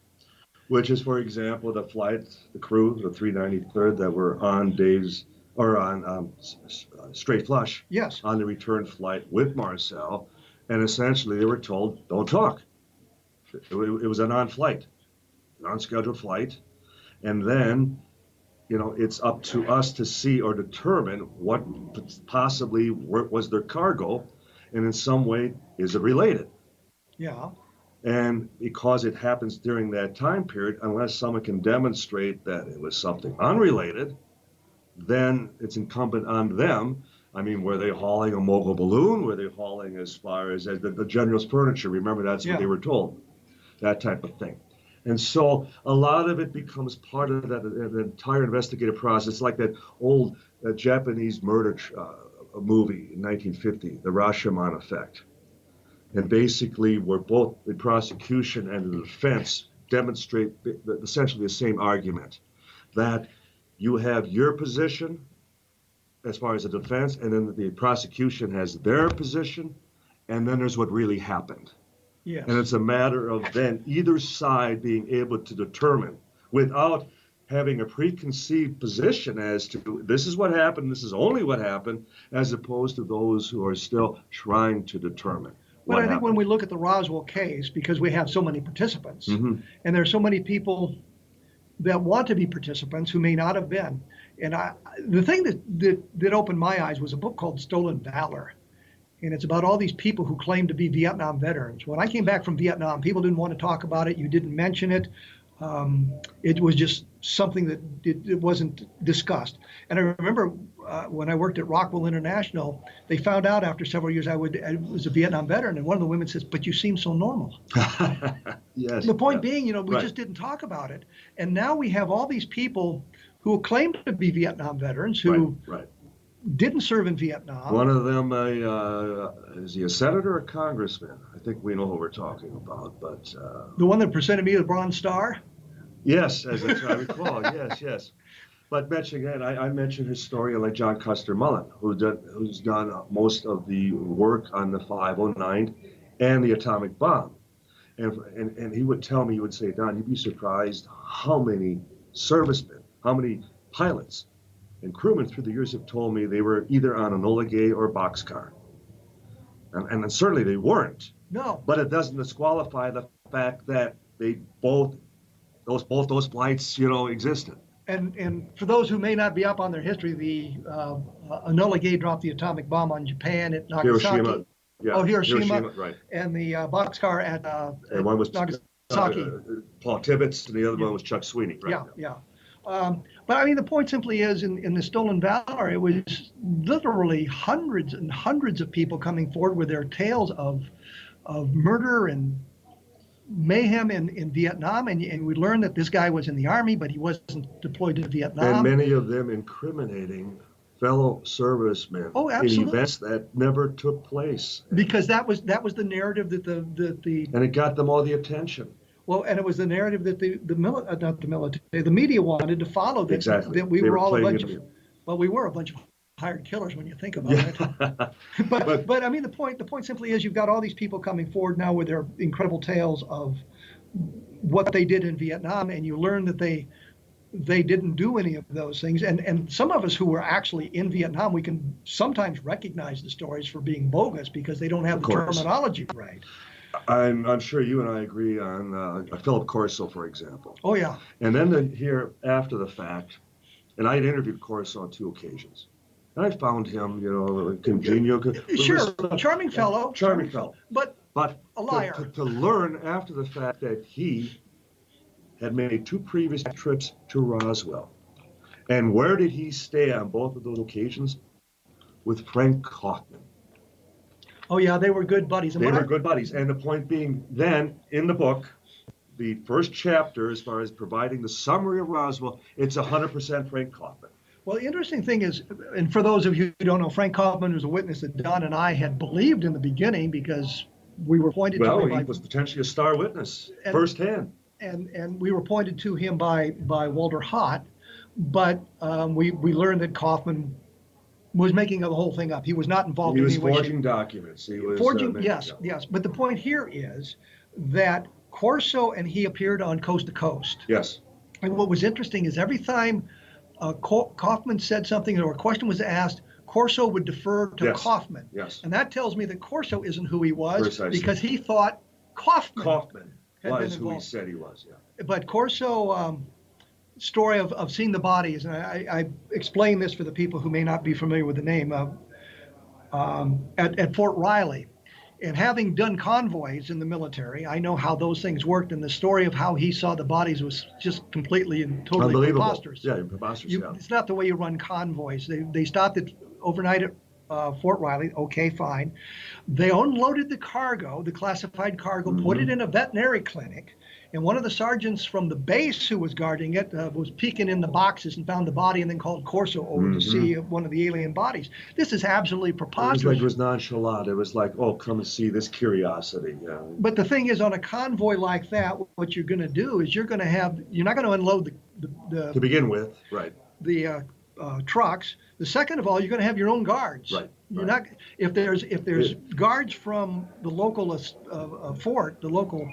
Which is, for example, the flight, the crew, the 393rd that were on days, or on straight flush, yes, on the return flight with Marcel, and essentially they were told, don't talk. It was a non-flight, non-scheduled flight, and then, it's up to us to see or determine what possibly was their cargo, and in some way, is it related? Yeah. And because it happens during that time period, unless someone can demonstrate that it was something unrelated, then it's incumbent on them. I mean, were they hauling a mobile balloon? Were they hauling as far as the general's furniture? Remember, that's what they were told, that type of thing. And so a lot of it becomes part of that entire investigative process, like that old Japanese murder movie in 1950, The Rashomon Effect. And basically, where both the prosecution and the defense demonstrate essentially the same argument, that you have your position as far as the defense, and then the prosecution has their position, and then there's what really happened. Yes. And it's a matter of then either side being able to determine without having a preconceived position as to this is what happened, this is only what happened, as opposed to those who are still trying to determine. But I think when we look at the Roswell case, because we have so many participants, and there's so many people that want to be participants who may not have been. And the thing that opened my eyes was a book called Stolen Valor. And it's about all these people who claim to be Vietnam veterans. When I came back from Vietnam, people didn't want to talk about it. You didn't mention it. It was just something that it wasn't discussed. And I remember when I worked at Rockwell International, they found out after several years I was a Vietnam veteran. And one of the women says, "But you seem so normal." Yes. The point being, we just didn't talk about it. And now we have all these people who claim to be Vietnam veterans who didn't serve in Vietnam. One of them, is he a senator or a congressman? I think we know who we're talking about, but... The one that presented me the Bronze Star? Yes, as I recall, yes. But mentioning that, I mentioned historian like John Custer Mullen, who's done most of the work on the 509 and the atomic bomb. And he would tell me, he would say, Don, you'd be surprised how many servicemen, how many pilots and crewmen through the years have told me they were either on Enola Gay or boxcar. And certainly they weren't. No. But it doesn't disqualify the fact that they both those flights, existed. And for those who may not be up on their history, the Enola Gay dropped the atomic bomb on Japan at Nagasaki. Hiroshima. Yeah, Hiroshima, right. And the boxcar at and one was Nagasaki. Paul Tibbets, and the other one was Chuck Sweeney. Right? Yeah. But I mean, the point simply is, in the Stolen Valor, it was literally hundreds and hundreds of people coming forward with their tales of murder and mayhem in Vietnam, and we learned that this guy was in the Army, but he wasn't deployed to Vietnam. And many of them incriminating fellow servicemen in events that never took place. Because that was the narrative that the and it got them all the attention. Well, and it was the narrative that the media wanted to follow. That, exactly. That we were all a bunch of, well, we were a bunch of hired killers when you think about it. But I mean, the point simply is, you've got all these people coming forward now with their incredible tales of what they did in Vietnam, and you learn that they didn't do any of those things. And some of us who were actually in Vietnam, we can sometimes recognize the stories for being bogus because they don't have the terminology right. I'm sure you and I agree on Philip Corso, for example. Oh, yeah. And then to hear after the fact, and I had interviewed Corso on 2 occasions. And I found him, congenial. Sure, charming fellow. Charming fellow. But a liar. To learn after the fact that he had made 2 previous trips to Roswell. And where did he stay on both of those occasions? With Frank Kaufman. Oh, yeah, they were good buddies. They were good buddies. And the point being, then, in the book, the first chapter, as far as providing the summary of Roswell, it's 100% Frank Kaufman. Well, the interesting thing is, and for those of you who don't know, Frank Kaufman was a witness that Don and I had believed in the beginning because we were pointed to him. Well, he was potentially a star witness, firsthand. And we were pointed to him by Walter Hott, but we learned that Kaufman was making the whole thing up. He was not involved in any way. He was forging documents. He was forging, yes. But the point here is that Corso and he appeared on Coast to Coast. Yes. And what was interesting is every time Kaufman said something or a question was asked, Corso would defer to Kaufman. Yes. And that tells me that Corso isn't who he was. Precisely. Because he thought Kaufman was who he said he was. Yeah. But Corso, story of seeing the bodies, and I explain this for the people who may not be familiar with the name, at Fort Riley. And having done convoys in the military, I know how those things worked, and the story of how he saw the bodies was just completely and totally preposterous. Yeah, preposterous. It's not the way you run convoys. They stopped overnight at Fort Riley. Okay, fine. They unloaded the cargo, the classified cargo, put it in a veterinary clinic. And one of the sergeants from the base who was guarding it was peeking in the boxes and found the body and then called Corso over to see one of the alien bodies. This is absolutely preposterous. It was nonchalant. It was like, oh, come and see this curiosity. Yeah. But the thing is, on a convoy like that, what you're going to do is you're not going to unload the to begin with, right? The trucks. The second of all, you're going to have your own guards. Right. You're not if there's guards from the local fort, the local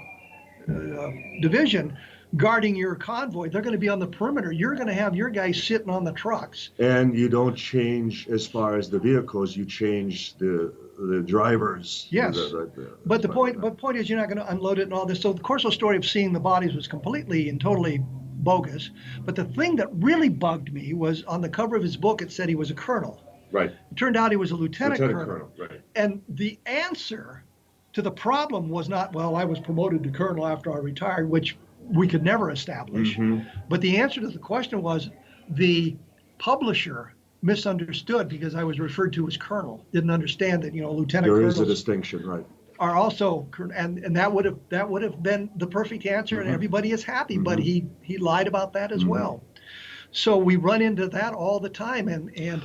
division guarding your convoy, they're going to be on the perimeter. You're going to have your guys sitting on the trucks. And you don't change as far as the vehicles, you change the drivers. Yes. But the point is, you're not going to unload it and all this. So the Corso story of seeing the bodies was completely and totally bogus. But the thing that really bugged me was on the cover of his book, it said he was a colonel. Right. It turned out he was a lieutenant colonel. Right. And the answer to the problem was not, well, I was promoted to colonel after I retired, which we could never establish. But the answer to the question was the publisher misunderstood because I was referred to as colonel. Didn't understand that, lieutenant colonels. There is a distinction, right? Are also, and that would have been the perfect answer, and everybody is happy. But he lied about that as well. So we run into that all the time, and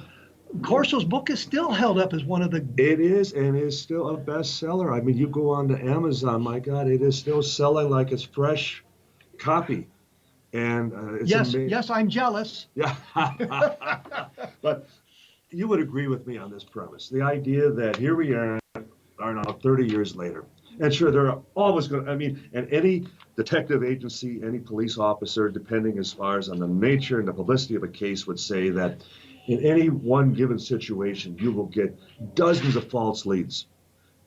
Corso's book is still held up as one of the... It is, and is still a bestseller. I mean, you go on to Amazon, my God, it is still selling like it's fresh copy. And it's yes, I'm jealous. Yeah. But you would agree with me on this premise. The idea that here we are now 30 years later. And sure, there are always going to, I mean, and any detective agency, any police officer, depending as far as on the nature and the publicity of a case, would say that in any one given situation, you will get dozens of false leads.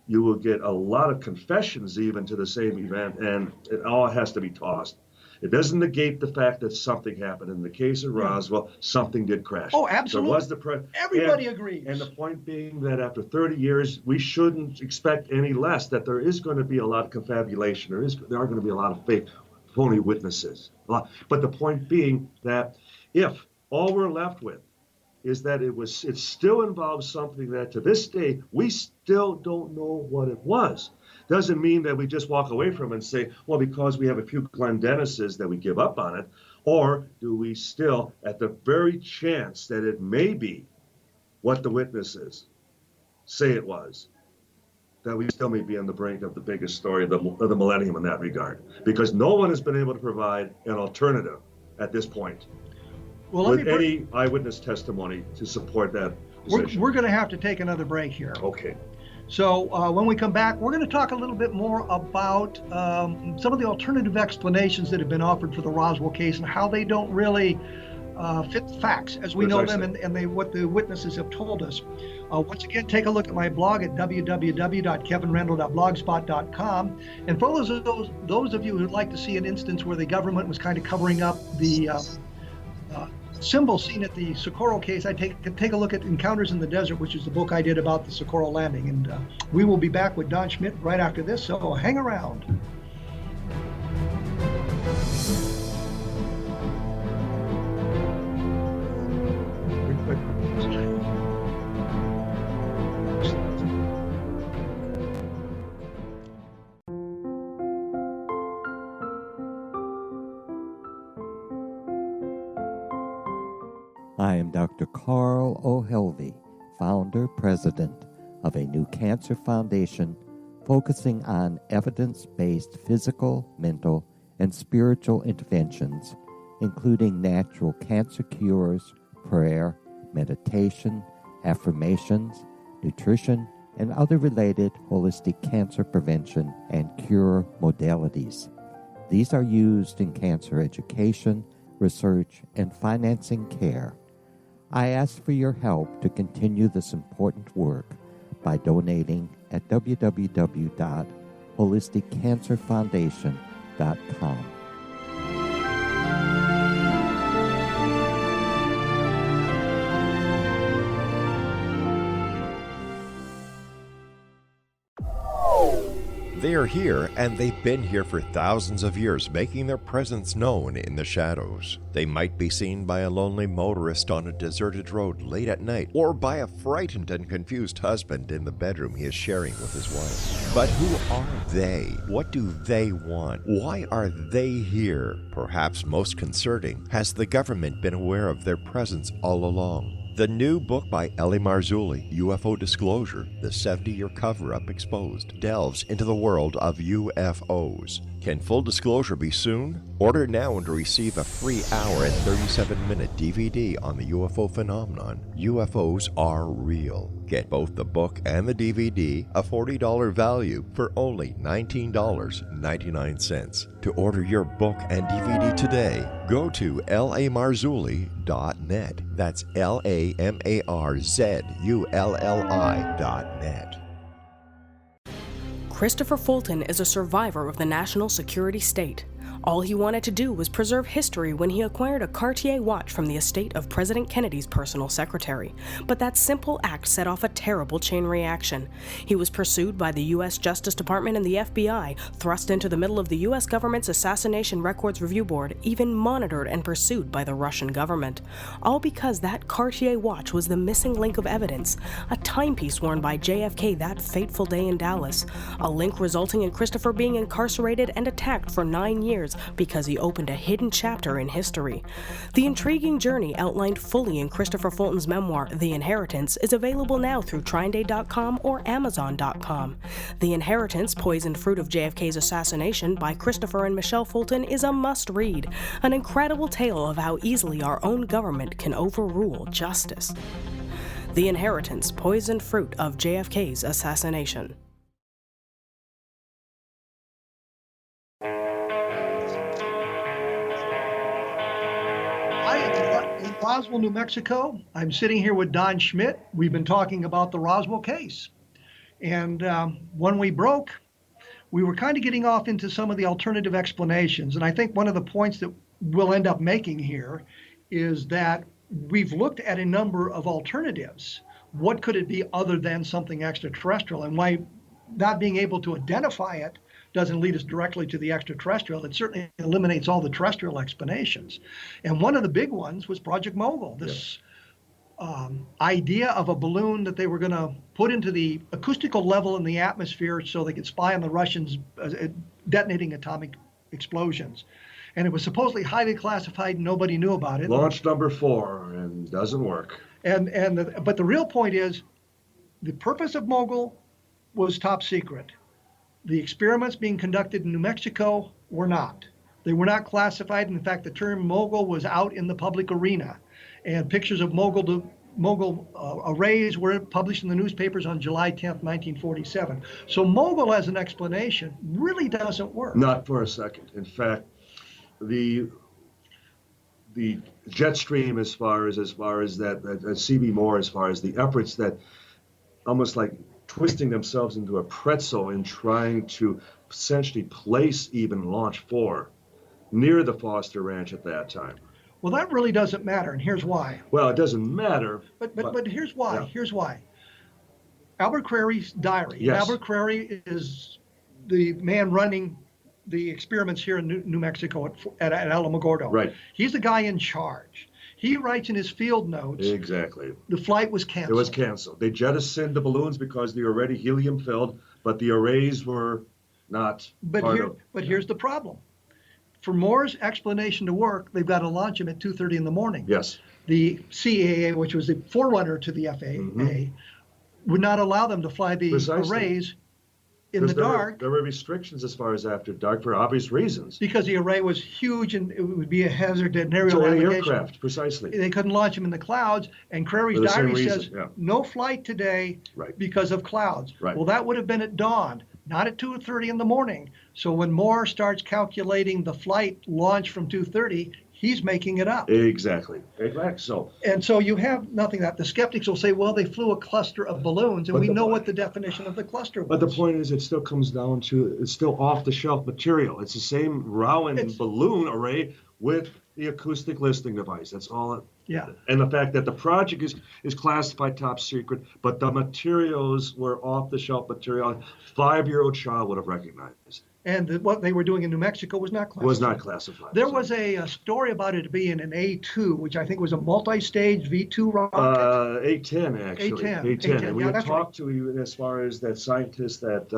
You will get a lot of confessions even to the same event, and it all has to be tossed. It doesn't negate the fact that something happened. In the case of Roswell, something did crash. Oh, absolutely. There was Everybody agrees. And the point being that after 30 years, we shouldn't expect any less, that there is going to be a lot of confabulation. There are going to be a lot of fake, phony witnesses. But the point being that if all we're left with is that it still involves something that to this day, we still don't know what it was. Doesn't mean that we just walk away from it and say, well, because we have a few Glenn Dennises that we give up on it, or do we still, at the very chance that it may be what the witnesses say it was, that we still may be on the brink of the biggest story of the millennium in that regard, because no one has been able to provide an alternative at this point. Well, with any eyewitness testimony to support that position. We're going to have to take another break here. Okay. So when we come back, we're going to talk a little bit more about some of the alternative explanations that have been offered for the Roswell case and how they don't really fit the facts as we know them and what the witnesses have told us. Once again, take a look at my blog at www.kevinrandle.blogspot.com. And for those of you who'd like to see an instance where the government was kind of covering up the symbol seen at the Socorro case, I take a look at Encounters in the Desert, which is the book I did about the Socorro landing. And we will be back with Don Schmitt right after this, so hang around. I am Dr. Carl O'Helvey, founder, president of a new cancer foundation focusing on evidence-based physical, mental, and spiritual interventions, including natural cancer cures, prayer, meditation, affirmations, nutrition, and other related holistic cancer prevention and cure modalities. These are used in cancer education, research, and financing care. I ask for your help to continue this important work by donating at www.holisticcancerfoundation.com. They are here, and they've been here for thousands of years, making their presence known in the shadows. They might be seen by a lonely motorist on a deserted road late at night, or by a frightened and confused husband in the bedroom he is sharing with his wife. But who are they? What do they want? Why are they here? Perhaps most concerning, has the government been aware of their presence all along? The new book by Ellie Marzulli, UFO Disclosure, the 70-year cover-up exposed, delves into the world of UFOs. Can full disclosure be soon? Order now and receive a free hour and 37-minute DVD on the UFO phenomenon. UFOs are real. Get both the book and the DVD, a $40 value, for only $19.99. To order your book and DVD today, go to lamarzulli.net. That's LAMARZULLI.net. Christopher Fulton is a survivor of the national security state. All he wanted to do was preserve history when he acquired a Cartier watch from the estate of President Kennedy's personal secretary. But that simple act set off a terrible chain reaction. He was pursued by the U.S. Justice Department and the FBI, thrust into the middle of the U.S. government's Assassination Records Review Board, even monitored and pursued by the Russian government. All because that Cartier watch was the missing link of evidence, a timepiece worn by JFK that fateful day in Dallas, a link resulting in Christopher being incarcerated and attacked for 9 years years because he opened a hidden chapter in history. The intriguing journey outlined fully in Christopher Fulton's memoir, The Inheritance, is available now through TrineDay.com or Amazon.com. The Inheritance, Poisoned Fruit of JFK's Assassination by Christopher and Michelle Fulton is a must-read, an incredible tale of how easily our own government can overrule justice. The Inheritance, Poisoned Fruit of JFK's Assassination. Hi, in Roswell, New Mexico. I'm sitting here with Don Schmitt. We've been talking about the Roswell case. And when we broke, we were kind of getting off into some of the alternative explanations. And I think one of the points that we'll end up making here is that we've looked at a number of alternatives. What could it be other than something extraterrestrial? And why not being able to identify it doesn't lead us directly to the extraterrestrial. It certainly eliminates all the terrestrial explanations. And one of the big ones was Project Mogul, this idea of a balloon that they were going to put into the acoustical level in the atmosphere so they could spy on the Russians detonating atomic explosions. And it was supposedly highly classified and nobody knew about it. Launch number 4 and doesn't work. But the real point is the purpose of Mogul was top secret. The experiments being conducted in New Mexico were not. They were not classified. In fact, the term Mogul was out in the public arena. And pictures of Mogul arrays were published in the newspapers on July 10th, 1947. So Mogul as an explanation really doesn't work. Not for a second. In fact, the jet stream as far as that CB Moore, as far as the efforts that almost like twisting themselves into a pretzel in trying to essentially place even Launch 4 near the Foster Ranch at that time. Well, that really doesn't matter, and here's why. Well, it doesn't matter. But here's why. Yeah. Here's why. Albert Crary diary. Yes. Albert Crary is the man running the experiments here in New Mexico at Alamogordo. Right. He's the guy in charge. He writes in his field notes. Exactly. The flight was canceled. It was canceled. They jettisoned the balloons because they were already helium filled, but the arrays were not Here's the problem. For Moore's explanation to work, they've got to launch him at 2:30 in the morning. Yes. The CAA, which was the forerunner to the FAA, would not allow them to fly the arrays in the dark. There were restrictions as far as after dark for obvious reasons. Because the array was huge and it would be a hazard to an aerial to any navigation. aircraft, precisely. They couldn't launch them in the clouds, and Crary's diary says no flight today because of clouds. Right. Well, that would have been at dawn, not at 2:30 in the morning. So when Moore starts calculating the flight launch from 2:30, he's making it up. Exactly. So you have nothing that the skeptics will say, well, they flew a cluster of balloons, and we know what the definition of the cluster was. But the point is, it still comes down to it's still off-the-shelf material. It's the same Rowan balloon array with the acoustic listening device. That's all it. Yeah. And the fact that the project is classified top secret, but the materials were off-the-shelf material, a 5-year-old child would have recognized. And what they were doing in New Mexico was not classified. Was not classified. There was a story about it being an A2, which I think was a multi-stage V2 rocket. A10, actually. A10. And we had talked to you as far as that scientist at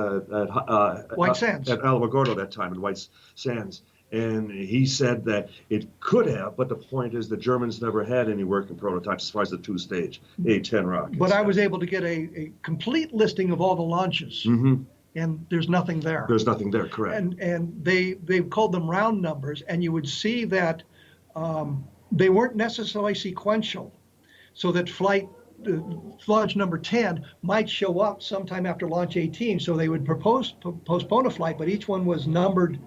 White Sands. At Alamogordo that time in White Sands. And he said that it could have, but the point is the Germans never had any working prototypes as far as the 2-stage A10 rockets. But I was able to get a complete listing of all the launches. Mm-hmm. And there's nothing there. There's nothing there, correct. And they called them round numbers, and you would see that they weren't necessarily sequential, so that launch number 10 might show up sometime after launch 18, so they would postpone a flight, but each one was numbered,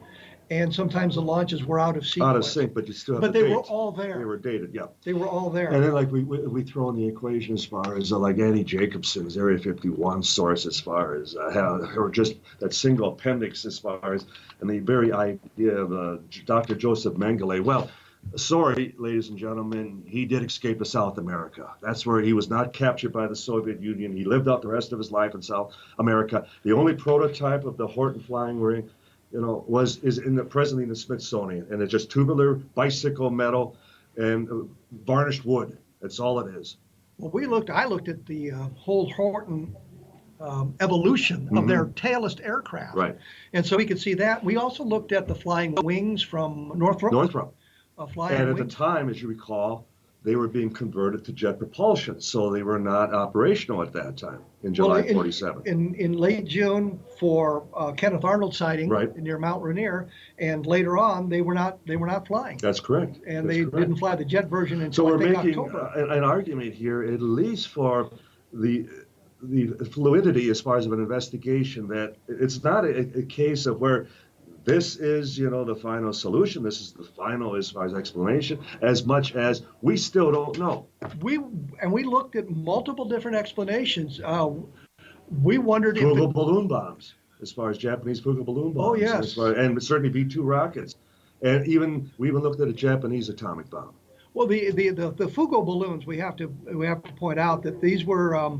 and sometimes the launches were out of sequence. Out of sync, but you still have But they were all there. They were dated, yeah. They were all there. And then like we throw in the equation as far as like Annie Jacobson's Area 51 source as far as or just that single appendix as far as, and the very idea of Dr. Joseph Mengele. Well, sorry, ladies and gentlemen, he did escape to South America. That's where he was not captured by the Soviet Union. He lived out the rest of his life in South America. The only prototype of the Horton flying ring, is presently in the Smithsonian, and it's just tubular bicycle metal and varnished wood. That's all it is. Well, I looked at the whole Horton evolution of their tailless aircraft. Right. And so we could see that. We also looked at the flying wings from Northrop. And at the time, as you recall, they were being converted to jet propulsion, so they were not operational at that time in July 47. In late June for Kenneth Arnold sighting near Mount Rainier, and later on they were not flying. That's correct. And they didn't fly the jet version until so we're making October. An argument here, at least for the fluidity as far as of an investigation, that it's not a case of where this is, the final solution. This is the final as far as explanation, as much as we still don't know. We looked at multiple different explanations. We wondered Fugal balloon bombs, as far as Japanese Fugal balloon bombs. Oh, yes. And certainly V-2 rockets. And we even looked at a Japanese atomic bomb. Well, the Fugal balloons, we have to point out that these were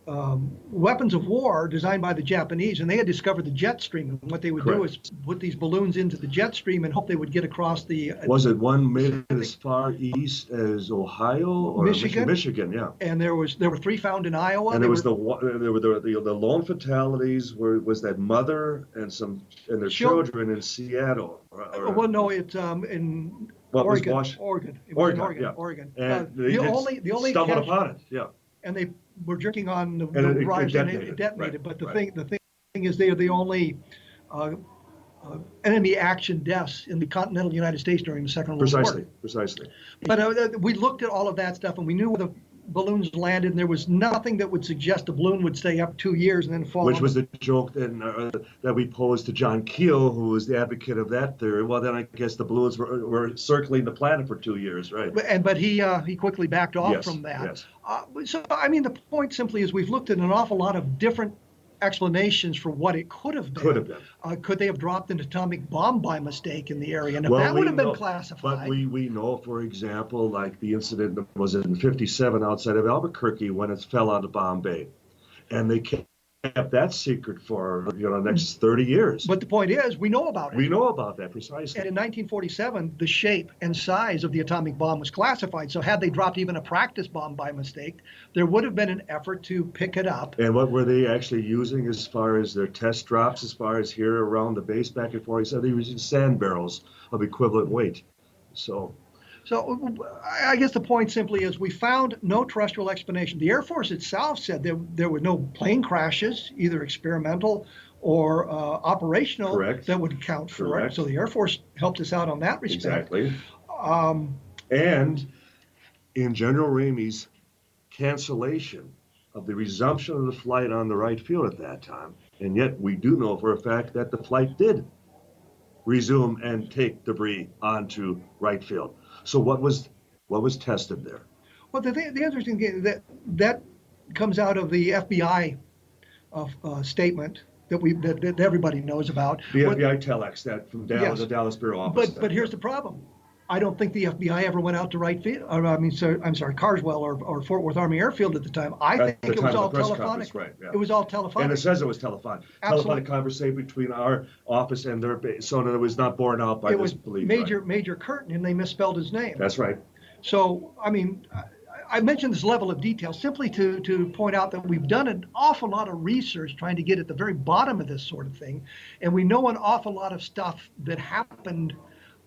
weapons of war designed by the Japanese, and they had discovered the jet stream. And what they would do is put these balloons into the jet stream and hope they would get across the. Was it one made as far east as Ohio or Michigan? Michigan, yeah. And there were 3 found in Iowa. And there were the lone fatalities was that mother and their children in Seattle. Well, no, it's in Oregon. Oregon. It was in Oregon. Yeah. Oregon. And the only stumbled upon it. Yeah. And they were jerking on the and riders, and it detonated. Right. But the thing is, they are the only enemy action deaths in the continental United States during the Second World War. Precisely. But we looked at all of that stuff, and we knew where the balloons landed, and there was nothing that would suggest the balloon would stay up 2 years and then fall. Which was the joke that we posed to John Keel, who was the advocate of that theory. Well, then I guess the balloons were circling the planet for 2 years, right? But he quickly backed off from that. Yes. So I mean, the point simply is we've looked at an awful lot of different explanations for what it could have been. Could they have dropped an atomic bomb by mistake in the area? And if that would have been classified. But we know, for example, like the incident that was in 57 outside of Albuquerque when it fell out of Bombay. And they kept that secret for the next 30 years. But the point is, we know about it. We know about that, precisely. And in 1947, the shape and size of the atomic bomb was classified. So had they dropped even a practice bomb by mistake, there would have been an effort to pick it up. And what were they actually using as far as their test drops, as far as here around the base back in 47? They were using sand barrels of equivalent weight. So I guess the point simply is we found no terrestrial explanation. The Air Force itself said there were no plane crashes, either experimental or operational, that would account for it. So the Air Force helped us out on that respect. Exactly. And in General Ramey's cancellation of the resumption of the flight on the right field at that time, and yet we do know for a fact that the flight did resume and take debris onto right field. So what was tested there? Well, the interesting thing that comes out of the FBI statement that everybody knows about. The FBI telex that from Dallas, the Dallas Bureau office. But here's the problem. I don't think the FBI ever went out to right field. Carswell or Fort Worth Army Airfield at the time. I think it was all telephonic. Right, yeah. It was all telephonic. And it says it was telephonic. Absolutely. Telephonic conversation between our office and their base. So it was not borne out by this belief. Major Curtin, and they misspelled his name. That's right. So, I mean, I mentioned this level of detail simply to point out that we've done an awful lot of research trying to get at the very bottom of this sort of thing. And we know an awful lot of stuff that happened.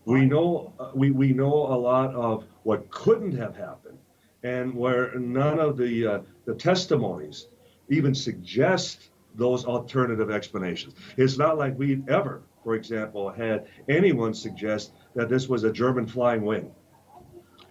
We know a lot of what couldn't have happened, and where none of the testimonies even suggest those alternative explanations. It's not like we've ever, for example, had anyone suggest that this was a German flying wing,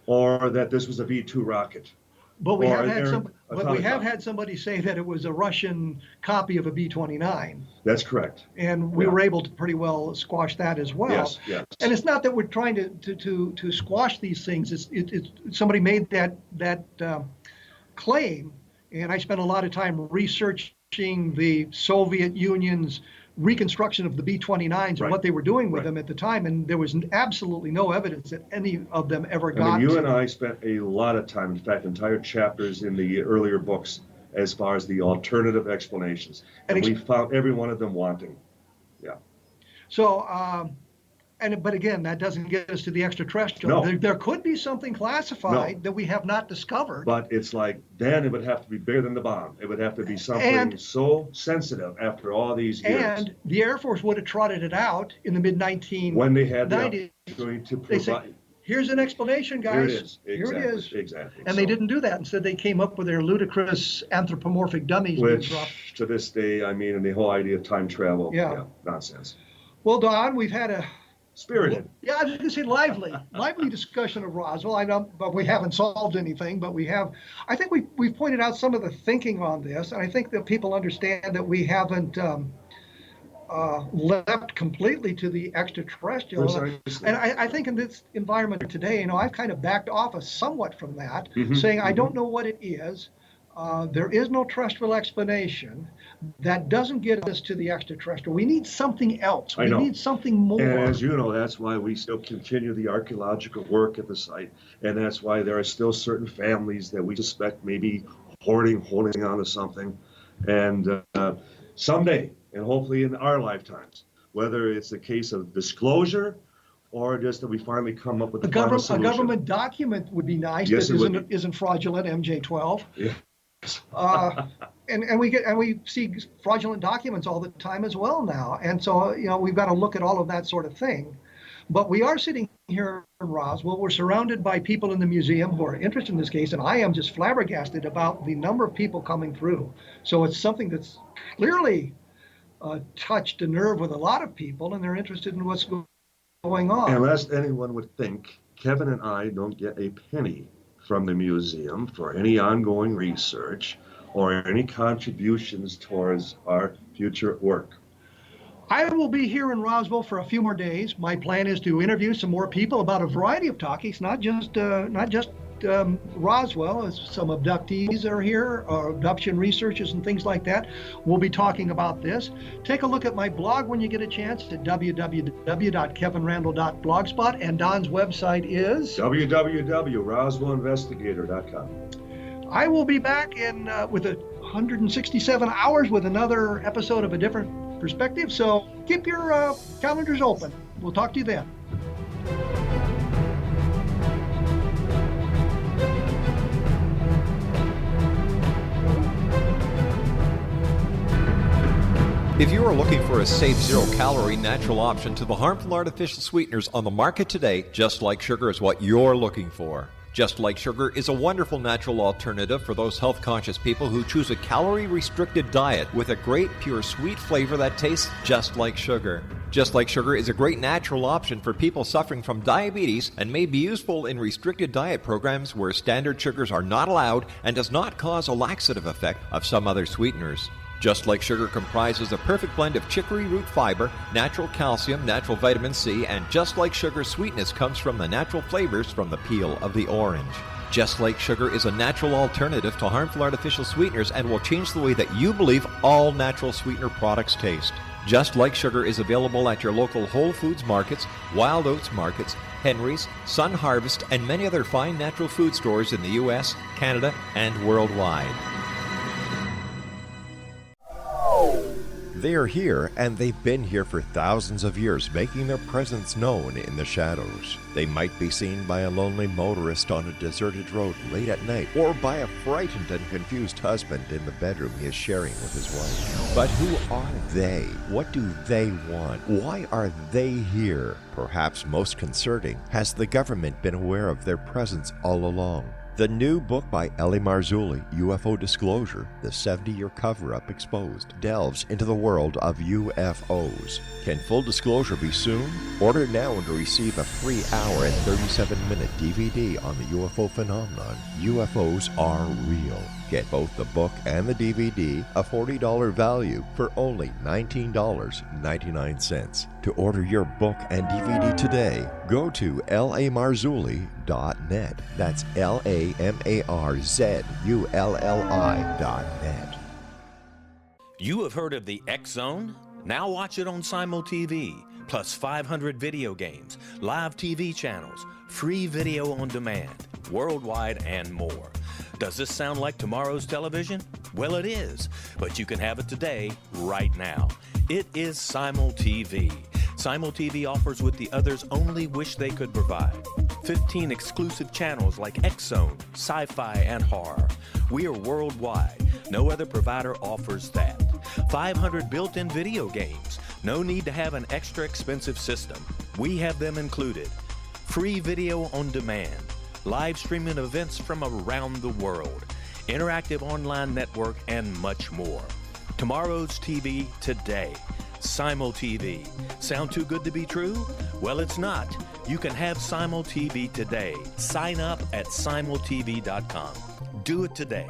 or that this was a V-2 rocket. But we have had somebody say that it was a Russian copy of a B-29. That's correct. And we were able to pretty well squash that as well. Yes. And it's not that we're trying to squash these things. It's somebody made that claim, and I spent a lot of time researching the Soviet Union's reconstruction of the B-29s and what they were doing with them at the time, and there was absolutely no evidence that any of them ever got. You and I spent a lot of time, in fact, entire chapters in the earlier books, as far as the alternative explanations, and we found every one of them wanting. Yeah. So But again, that doesn't get us to the extraterrestrial. No. There could be something classified that we have not discovered. But it's like, then it would have to be bigger than the bomb. It would have to be something so sensitive after all these years. And the Air Force would have trotted it out in the mid-1990s. When they had the opportunity to provide. They said, here's an explanation, guys. Here it is. Here it is. Exactly. And they didn't do that. Instead, they came up with their ludicrous anthropomorphic dummies. Which, to this day, I mean, and the whole idea of time travel, nonsense. Well, Don, we've had a spirited. Yeah, I was going to say lively discussion of Roswell. But we haven't solved anything. But we have. I think we've pointed out some of the thinking on this, and I think that people understand that we haven't leapt completely to the extraterrestrial. Precisely. And I think in this environment today, I've kind of backed off somewhat from that, saying I don't know what it is. There is no terrestrial explanation. That doesn't get us to the extraterrestrial. We need something else. We need something more. And as you know, that's why we still continue the archaeological work at the site. And that's why there are still certain families that we suspect may be holding on to something. And someday, and hopefully in our lifetimes, whether it's a case of disclosure or just that we finally come up with a government document would be nice. Yes, that isn't fraudulent, MJ12. Yeah. And we see fraudulent documents all the time as well now. And so, we've got to look at all of that sort of thing. But we are sitting here in Roswell. We're surrounded by people in the museum who are interested in this case, and I am just flabbergasted about the number of people coming through. So it's something that's clearly touched a nerve with a lot of people, and they're interested in what's going on. And lest anyone would think, Kevin and I don't get a penny from the museum for any ongoing research or any contributions towards our future work. I will be here in Roswell for a few more days. My plan is to interview some more people about a variety of topics, not just Roswell. Some abductees are here, abduction researchers and things like that. We'll be talking about this. Take a look at my blog when you get a chance at www.kevinrandle.blogspot, and Don's website is www.roswellinvestigator.com. I will be back in with 167 hours with another episode of A Different Perspective, so keep your calendars open. We'll talk to you then. If you are looking for a safe, zero-calorie natural option to the harmful artificial sweeteners on the market today, Just Like Sugar is what you're looking for. Just Like Sugar is a wonderful natural alternative for those health-conscious people who choose a calorie-restricted diet with a great, pure, sweet flavor that tastes just like sugar. Just Like Sugar is a great natural option for people suffering from diabetes and may be useful in restricted diet programs where standard sugars are not allowed and does not cause a laxative effect of some other sweeteners. Just Like Sugar comprises a perfect blend of chicory root fiber, natural calcium, natural vitamin C, and Just Like Sugar's sweetness comes from the natural flavors from the peel of the orange. Just Like Sugar is a natural alternative to harmful artificial sweeteners and will change the way that you believe all natural sweetener products taste. Just Like Sugar is available at your local Whole Foods markets, Wild Oats markets, Henry's, Sun Harvest, and many other fine natural food stores in the U.S., Canada, and worldwide. They are here, and they've been here for thousands of years, making their presence known in the shadows. They might be seen by a lonely motorist on a deserted road late at night, or by a frightened and confused husband in the bedroom he is sharing with his wife. But who are they? What do they want? Why are they here? Perhaps most concerning, has the government been aware of their presence all along? The new book by Ellie Marzulli, UFO Disclosure, the 70-year cover-up exposed, delves into the world of UFOs. Can full disclosure be soon? Order now and receive a free hour and 37-minute DVD on the UFO phenomenon. UFOs are real. Get both the book and the DVD, a $40 value, for only $19.99. To order your book and DVD today, go to lamarzulli.net. That's LAMARZULLI.net. You have heard of the X Zone? Now watch it on Simul TV, plus 500 video games, live TV channels, free video on demand, worldwide, and more. Does this sound like tomorrow's television? Well, it is, but you can have it today, right now. It is Simul TV. SimulTV offers what the others only wish they could provide. 15 exclusive channels like X-Zone, Sci-Fi, and Horror. We are worldwide. No other provider offers that. 500 built-in video games. No need to have an extra expensive system. We have them included. Free video on demand. Live streaming events from around the world. Interactive online network, and much more. Tomorrow's TV today. SimulTV. Sound too good to be true? Well, it's not. You can have SimulTV today. Sign up at simultv.com. Do it today.